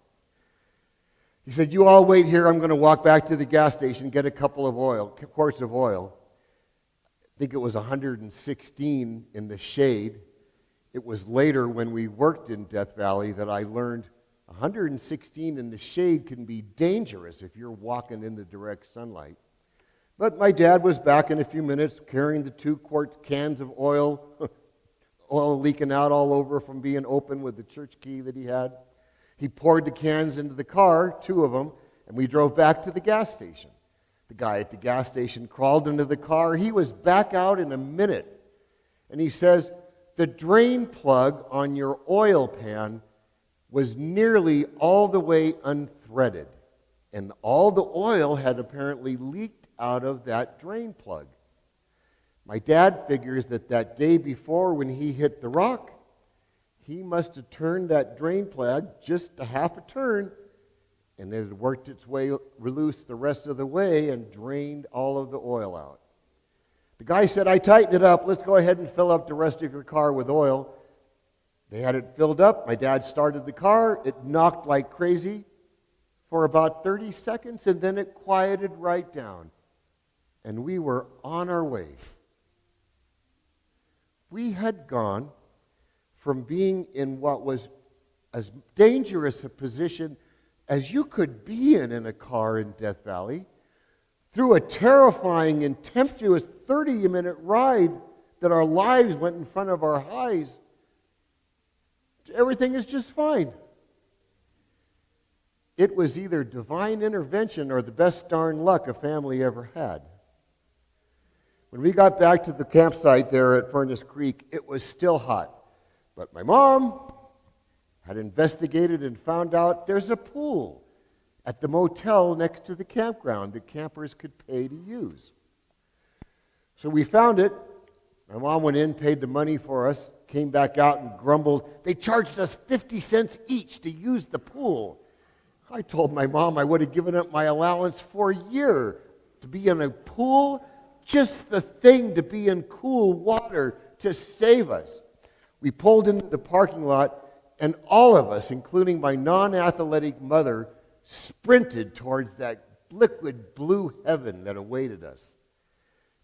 He said, you all wait here. I'm going to walk back to the gas station, get a couple of quarts of oil. I think it was 116 in the shade. It was later when we worked in Death Valley that I learned 116 in the shade can be dangerous if you're walking in the direct sunlight. But my dad was back in a few minutes carrying the 2-quart cans of oil, oil leaking out all over from being open with the church key that he had. He poured the cans into the car, 2 of them, and we drove back to the gas station. The guy at the gas station crawled into the car. He was back out in a minute. And he says, the drain plug on your oil pan was nearly all the way unthreaded, and all the oil had apparently leaked out of that drain plug. My dad figures that day before when he hit the rock, he must have turned that drain plug just a half a turn, and it had worked its way loose the rest of the way and drained all of the oil out. The guy said, "I tightened it up. Let's go ahead and fill up the rest of your car with oil." They had it filled up. My dad started the car. It knocked like crazy for about 30 seconds, and then it quieted right down. And we were on our way. We had gone from being in what was as dangerous a position as you could be in a car in Death Valley, through a terrifying and tempestuous 30-minute ride that our lives went in front of our eyes. Everything is just fine. It was either divine intervention or the best darn luck a family ever had. When we got back to the campsite there at Furnace Creek, it was still hot. But my mom had investigated and found out there's a pool at the motel next to the campground that campers could pay to use. So we found it. My mom went in, paid the money for us, came back out and grumbled. They charged us 50 cents each to use the pool. I told my mom I would have given up my allowance for a year to be in a pool, just the thing to be in cool water to save us. We pulled into the parking lot, and all of us, including my non-athletic mother, sprinted towards that liquid blue heaven that awaited us.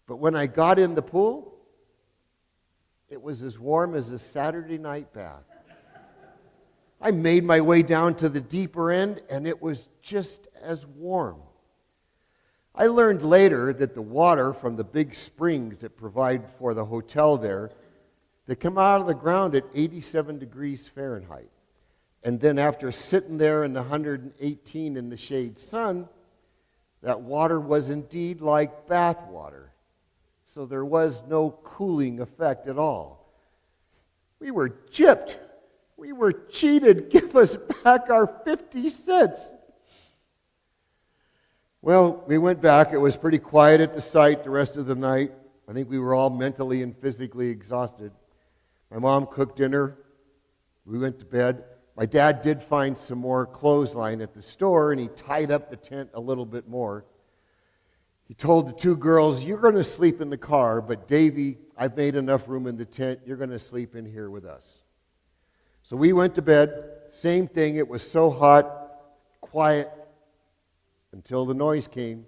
But when I got in the pool, it was as warm as a Saturday night bath. I made my way down to the deeper end, and it was just as warm. I learned later that the water from the big springs that provide for the hotel there, they come out of the ground at 87 degrees Fahrenheit. And then after sitting there in the 118 in the shade sun, that water was indeed like bath water. So there was no cooling effect at all. We were gypped. We were cheated. Give us back our 50 cents. Well, we went back. It was pretty quiet at the site the rest of the night. I think we were all mentally and physically exhausted. My mom cooked dinner. We went to bed. My dad did find some more clothesline at the store, and he tied up the tent a little bit more. He told the two girls, "You're going to sleep in the car, but Davy, I've made enough room in the tent. You're going to sleep in here with us." So we went to bed. Same thing. It was so hot, quiet, until the noise came.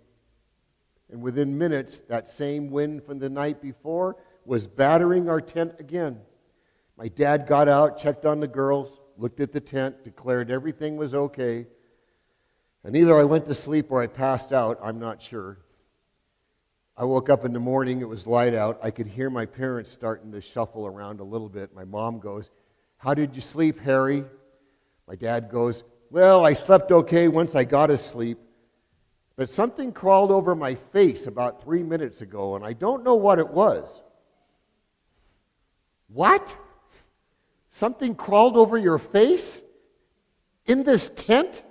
And within minutes, that same wind from the night before was battering our tent again. My dad got out, checked on the girls, looked at the tent, declared everything was okay. And either I went to sleep or I passed out, I'm not sure. I woke up in the morning, it was light out. I could hear my parents starting to shuffle around a little bit. My mom goes, "How did you sleep, Harry?" My dad goes, "Well, I slept okay once I got to sleep. But something crawled over my face about 3 minutes ago, and I don't know what it was." "What? Something crawled over your face? In this tent?"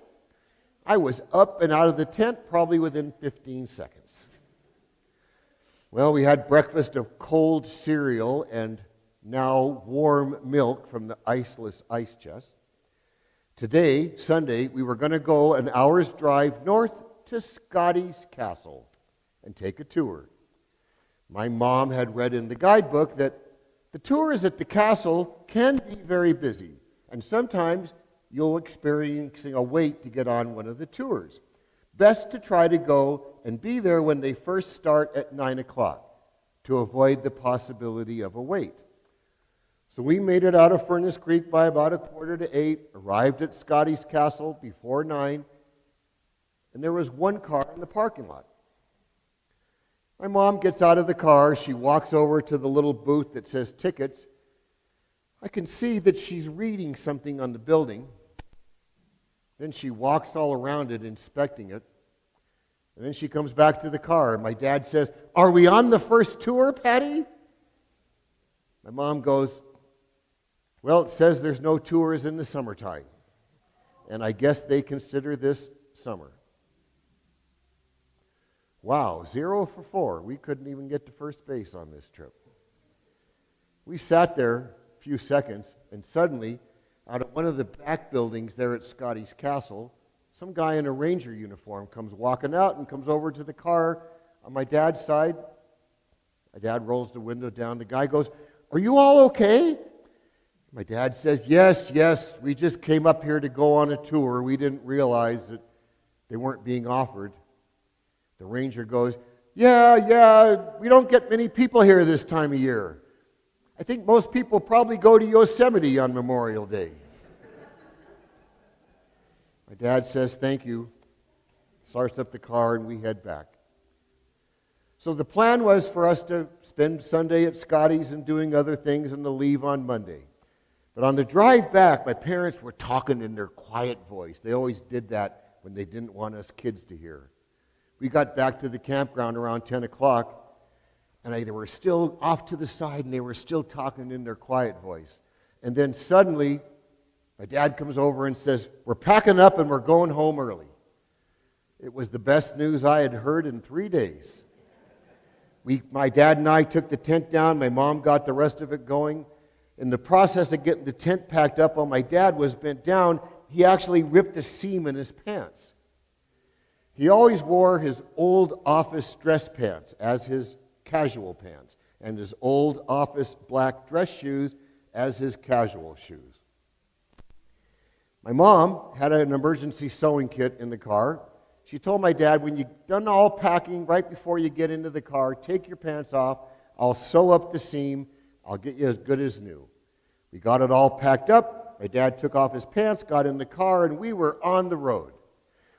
I was up and out of the tent probably within 15 seconds. Well, we had breakfast of cold cereal and now warm milk from the iceless ice chest. Today, Sunday, we were going to go an hour's drive north to Scotty's Castle and take a tour. My mom had read in the guidebook that the tours at the castle can be very busy, and sometimes you'll experience a wait to get on one of the tours. Best to try to go and be there when they first start at 9 o'clock to avoid the possibility of a wait. So we made it out of Furnace Creek by about 7:45, arrived at Scotty's Castle before 9, and there was one car in the parking lot. My mom gets out of the car. She walks over to the little booth that says tickets. I can see that she's reading something on the building. Then she walks all around it, inspecting it. And then she comes back to the car. My dad says, "Are we on the first tour, Patty?" My mom goes, "Well, it says there's no tours in the summertime." and I guess they consider this summer. Wow, 0 for 4. We couldn't even get to first base on this trip. We sat there a few seconds, and suddenly, out of one of the back buildings there at Scotty's Castle, some guy in a ranger uniform comes walking out and comes over to the car on my dad's side. My dad rolls the window down. The guy goes, "Are you all okay?" My dad says, yes, we just came up here to go on a tour. We didn't realize that they weren't being offered." The ranger goes, yeah, we don't get many people here this time of year. I think most people probably go to Yosemite on Memorial Day. My dad says, "Thank you," starts up the car, and we head back. So the plan was for us to spend Sunday at Scotty's and doing other things and to leave on Monday. But on the drive back, my parents were talking in their quiet voice. They always did that when they didn't want us kids to hear. We got back to the campground around 10 o'clock, and they were still off to the side, and they were still talking in their quiet voice. And then suddenly, my dad comes over and says, "We're packing up and we're going home early." It was the best news I had heard in 3 days. My dad and I took the tent down. My mom got the rest of it going. In the process of getting the tent packed up while my dad was bent down, he actually ripped the seam in his pants. He always wore his old office dress pants as his casual pants, and his old office black dress shoes as his casual shoes. My mom had an emergency sewing kit in the car. She told my dad, "When you're done all packing, right before you get into the car, take your pants off. I'll sew up the seam. I'll get you as good as new." We got it all packed up. My dad took off his pants, got in the car, and we were on the road.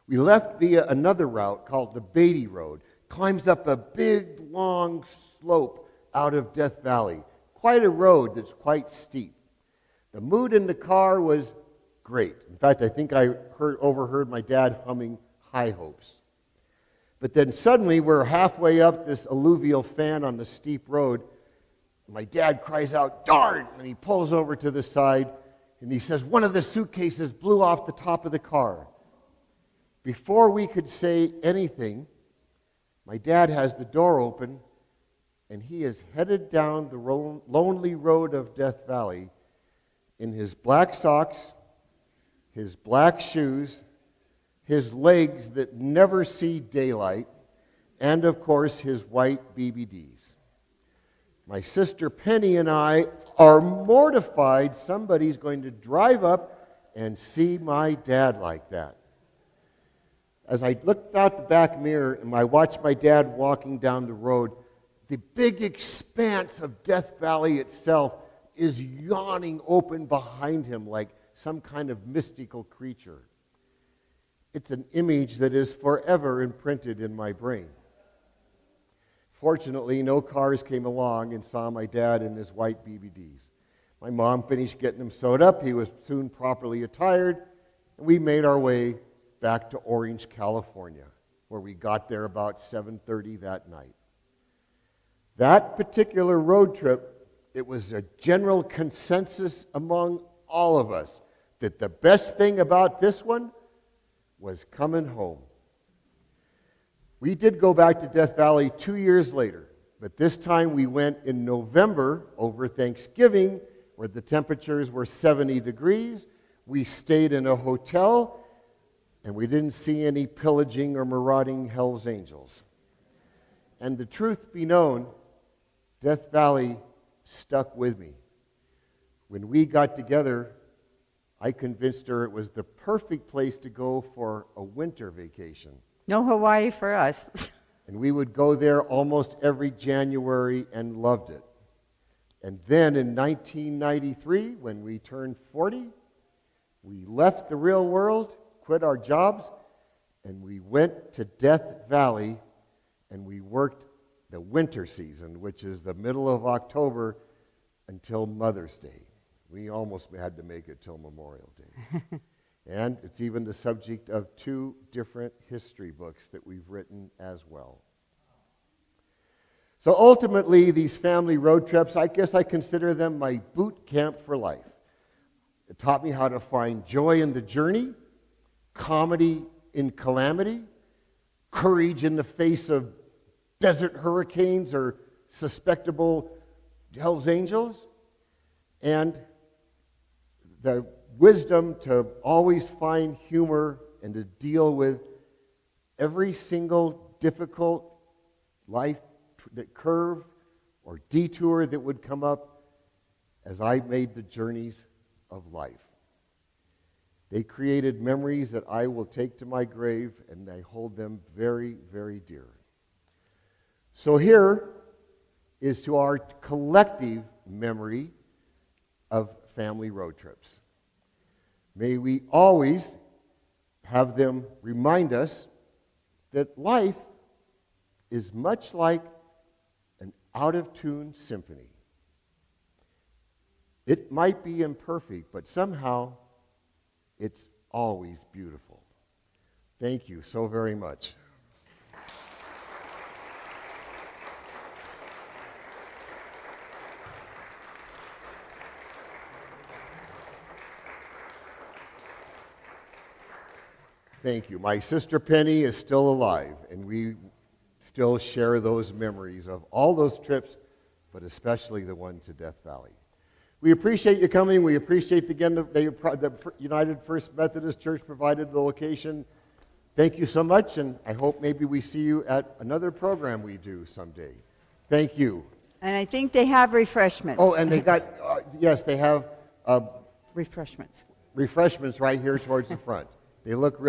We left via another route called the Beatty Road. Climbs up a big, long slope out of Death Valley. Quite a road that's quite steep. The mood in the car was great. In fact, I think I overheard my dad humming High Hopes. But then suddenly we're halfway up this alluvial fan on the steep road. My dad cries out, "Darn!" and he pulls over to the side and he says, "One of the suitcases blew off the top of the car." Before we could say anything, my dad has the door open and he is headed down the lonely road of Death Valley in his black socks, his black shoes, his legs that never see daylight, and of course his white BBDs. My sister Penny and I are mortified somebody's going to drive up and see my dad like that. As I looked out the back mirror and I watched my dad walking down the road, the big expanse of Death Valley itself is yawning open behind him like some kind of mystical creature. It's an image that is forever imprinted in my brain. Fortunately, no cars came along and saw my dad in his white BBDs. My mom finished getting him sewed up. He was soon properly attired, and we made our way back to Orange, California, where we got there about 7:30 that night. That particular road trip, it was a general consensus among all of us that the best thing about this one was coming home. We did go back to Death Valley 2 years later, but this time we went in November over Thanksgiving, where the temperatures were 70 degrees. We stayed in a hotel, and we didn't see any pillaging or marauding Hell's Angels. And the truth be known, Death Valley stuck with me. When we got together, I convinced her it was the perfect place to go for a winter vacation. No Hawaii for us. And we would go there almost every January and loved it. And then in 1993, when we turned 40, we left the real world, quit our jobs, and we went to Death Valley, and we worked the winter season, which is the middle of October until Mother's Day. We almost had to make it till Memorial Day. And it's even the subject of 2 different history books that we've written as well. So ultimately, these family road trips, I guess I consider them my boot camp for life. It taught me how to find joy in the journey comedy in calamity, courage in the face of desert hurricanes or suspectable Hell's Angels, and the wisdom to always find humor and to deal with every single difficult life curve or detour that would come up as I made the journeys of life. They created memories that I will take to my grave, and I hold them very, very dear. So here is to our collective memory of family road trips. May we always have them remind us that life is much like an out-of-tune symphony. It might be imperfect, but somehow it's always beautiful. Thank you so very much. Thank you. My sister Penny is still alive, and we still share those memories of all those trips, but especially the one to Death Valley. We appreciate you coming. We appreciate, again, the United First Methodist Church provided the location. Thank you so much, and I hope maybe we see you at another program we do someday. Thank you. And I think they have refreshments. Oh, and they got, yes, they have refreshments refreshments right here towards the front. They look really